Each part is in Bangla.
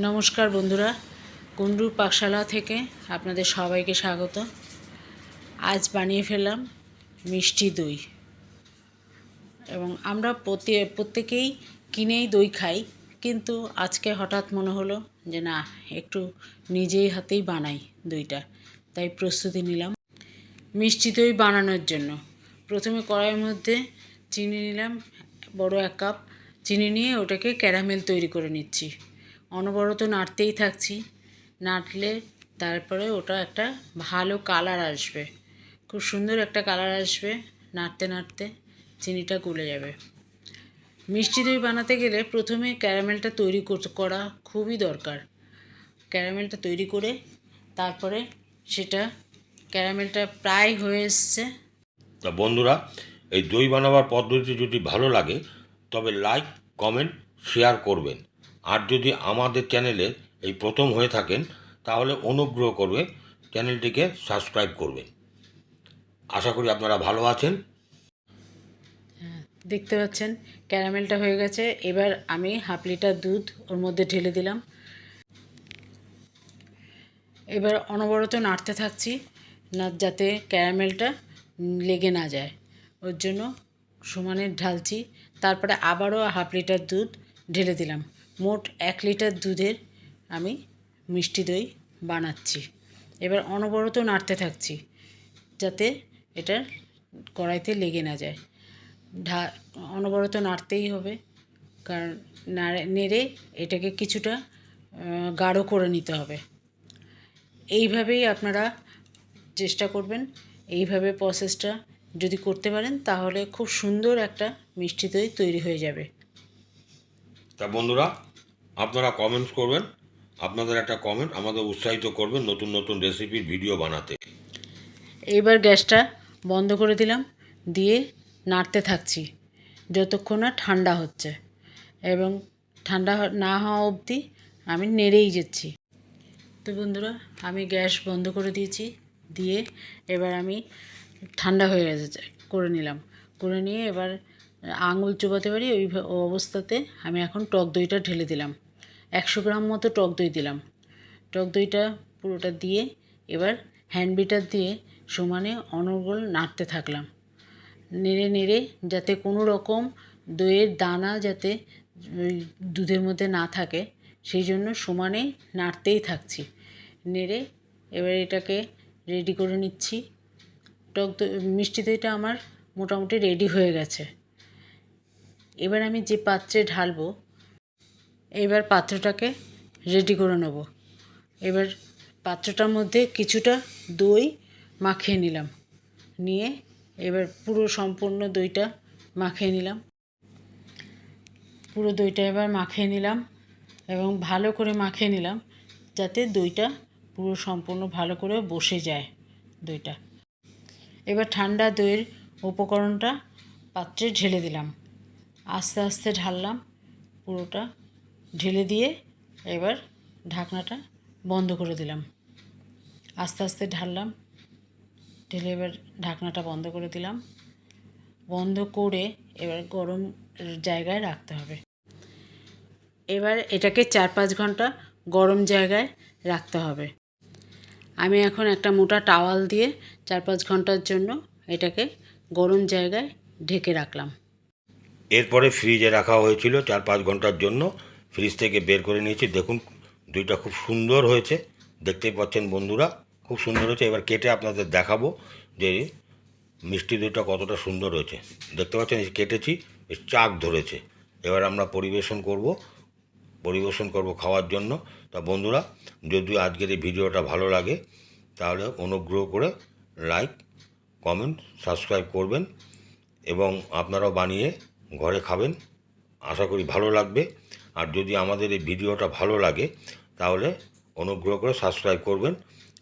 নমস্কার বন্ধুরা, কুণ্ডুর পাকশালা থেকে আপনাদের সবাইকে স্বাগত। আজ বানিয়ে ফেললাম মিষ্টি দই। এবং আমরা প্রত্যেকেই কিনেই দই খাই, কিন্তু আজকে হঠাৎ মনে হলো যে না, একটু নিজেই হাতেই বানাই দইটা। তাই প্রস্তুতি নিলাম মিষ্টি দই বানানোর জন্য। প্রথমে কড়াইয়ের মধ্যে চিনি নিলাম, বড় 1 কাপ চিনি নিয়ে ওটাকে ক্যারামেল তৈরি করে নিচ্ছি। অনবরত নাড়তেই থাকছি, নাড়লে তারপরে ওটা একটা ভালো কালার আসবে, খুব সুন্দর একটা কালার আসবে। নাড়তে নাড়তে চিনিটা গলে যাবে। মিষ্টি দই বানাতে গেলে প্রথমে ক্যারামেলটা তৈরি করা খুবই দরকার। ক্যারামেলটা তৈরি করে তারপরে সেটা ক্যারামেলটা প্রায় হয়ে এসছে। তা বন্ধুরা, এই দই বানাবার পদ্ধতি যদি ভালো লাগে তবে লাইক, কমেন্ট, শেয়ার করবেন। আর যদি আমাদের চ্যানেলে এই প্রথম হয়ে থাকেন তাহলে অনুগ্রহ করে চ্যানেলটিকে সাবস্ক্রাইব করবেন। আশা করি আপনারা ভালো আছেন। দেখতে পাচ্ছেন ক্যারামেলটা হয়ে গেছে। এবার আমি 1/2 লিটার দুধ ওর মধ্যে ঢেলে দিলাম। এবার অনবরত নাড়তে থাকছি, না যাতে ক্যারামেলটা লেগে না যায়, ওর জন্য সমানে ঢালছি। তারপরে আবারও 1/2 লিটার দুধ ঢেলে দিলাম। মোট 1 লিটার দুধের আমি মিষ্টি দই বানাচ্ছি। এবার অনবরত নাড়তে থাকছি যাতে এটা কড়াইতে লেগে না যায়। অনবরত নাড়তেই হবে, কারণ নেড়ে এটাকে কিছুটা গাঢ় করে নিতে হবে। এইভাবেই আপনারা চেষ্টা করবেন। এইভাবে প্রসেসটা যদি করতে পারেন তাহলে খুব সুন্দর একটা মিষ্টি দই তৈরি হয়ে যাবে। তা বন্ধুরা, আপনারা কমেন্টস করবেন। আপনাদের একটা কমেন্ট আমাদের উৎসাহিত করবেন নতুন নতুন রেসিপির ভিডিও বানাতে। এইবার গ্যাসটা বন্ধ করে দিলাম, দিয়ে নাড়তে থাকছি যতক্ষণ না ঠান্ডা হচ্ছে, এবং ঠান্ডা না হওয়া অবধি আমি নেড়েই যাচ্ছি। তো বন্ধুরা, আমি গ্যাস বন্ধ করে দিয়েছি, দিয়ে এবার আমি ঠান্ডা হয়ে গেছে করে নিলাম। করে নিয়ে এবার আঙুল চোবাতে পারি ওই অবস্থাতে আমি এখন টক দইটা ঢেলে দিলাম। 100 গ্রাম মতো টক দই দিলাম। টক দইটা পুরোটা দিয়ে এবার হ্যান্ড বিটার দিয়ে সমানে অনর্গল নাড়তে থাকলাম। নেড়ে নেড়ে যাতে কোনো রকম দইয়ের দানা যাতে ওই দুধের মধ্যে না থাকে, সেই জন্য সমানে নাড়তেই থাকছি। নেড়ে এবার এটাকে রেডি করে নিচ্ছি। মিষ্টি দইটা আমার মোটামুটি রেডি হয়ে গেছে। এবার আমি যে পাত্রে ঢালবো, এবার পাত্রটাকে রেডি করে নেব। এবার পাত্রটার মধ্যে কিছুটা দই মাখিয়ে নিলাম, নিয়ে এবার পুরো সম্পূর্ণ দইটা মাখিয়ে নিলাম। পুরো দইটা এবার মাখিয়ে নিলাম এবং ভালো করে মাখিয়ে নিলাম যাতে দইটা পুরো সম্পূর্ণ ভালো করে বসে যায় দইটা। এবার ঠান্ডা দইয়ের উপকরণটা পাত্রে ঢেলে দিলাম। আস্তে আস্তে ঢাললাম, পুরোটা ঢেলে দিয়ে এবার ঢাকনাটা বন্ধ করে দিলাম। আস্তে আস্তে ঢাললাম, ঢেলে এবার ঢাকনাটা বন্ধ করে দিলাম। বন্ধ করে এবার গরম জায়গায় রাখতে হবে। এবার এটাকে 4-5 ঘন্টা গরম জায়গায় রাখতে হবে। আমি এখন একটা মোটা টাওয়াল দিয়ে 4-5 ঘন্টার জন্য এটাকে গরম জায়গায় ঢেকে রাখলাম। এরপরে ফ্রিজে রাখা হয়েছিল 4-5 ঘন্টার জন্য। ফ্রিজ থেকে বের করে নিয়েছি। দেখুন, দইটা খুব সুন্দর হয়েছে, দেখতেই পাচ্ছেন বন্ধুরা, খুব সুন্দর হয়েছে। এবার কেটে আপনাদের দেখাবো যে মিষ্টি দইটা কতটা সুন্দর হয়েছে। দেখতে পাচ্ছেন, কেটেছি, চাক ধরেছে। এবার আমরা পরিবেশন করব খাওয়ার জন্য। তা বন্ধুরা, যদি আজকের এই ভিডিওটা ভালো লাগে তাহলে অনুগ্রহ করে লাইক, কমেন্ট, সাবস্ক্রাইব করবেন এবং আপনারাও বানিয়ে ঘরে খাবেন। আশা করি ভালো লাগবে। আর যদি আমাদের এই ভিডিওটা ভালো লাগে তাহলে অনুগ্রহ করে সাবস্ক্রাইব করবেন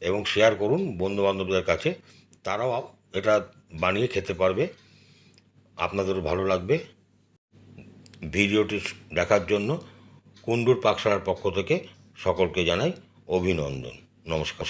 এবং শেয়ার করুন বন্ধুবান্ধবদের কাছে। তারাও এটা বানিয়ে খেতে পারবে, আপনাদেরও ভালো লাগবে। ভিডিওটি দেখার জন্য কুণ্ডুর পাকশালার পক্ষ থেকে সকলকে জানাই অভিনন্দন। নমস্কার।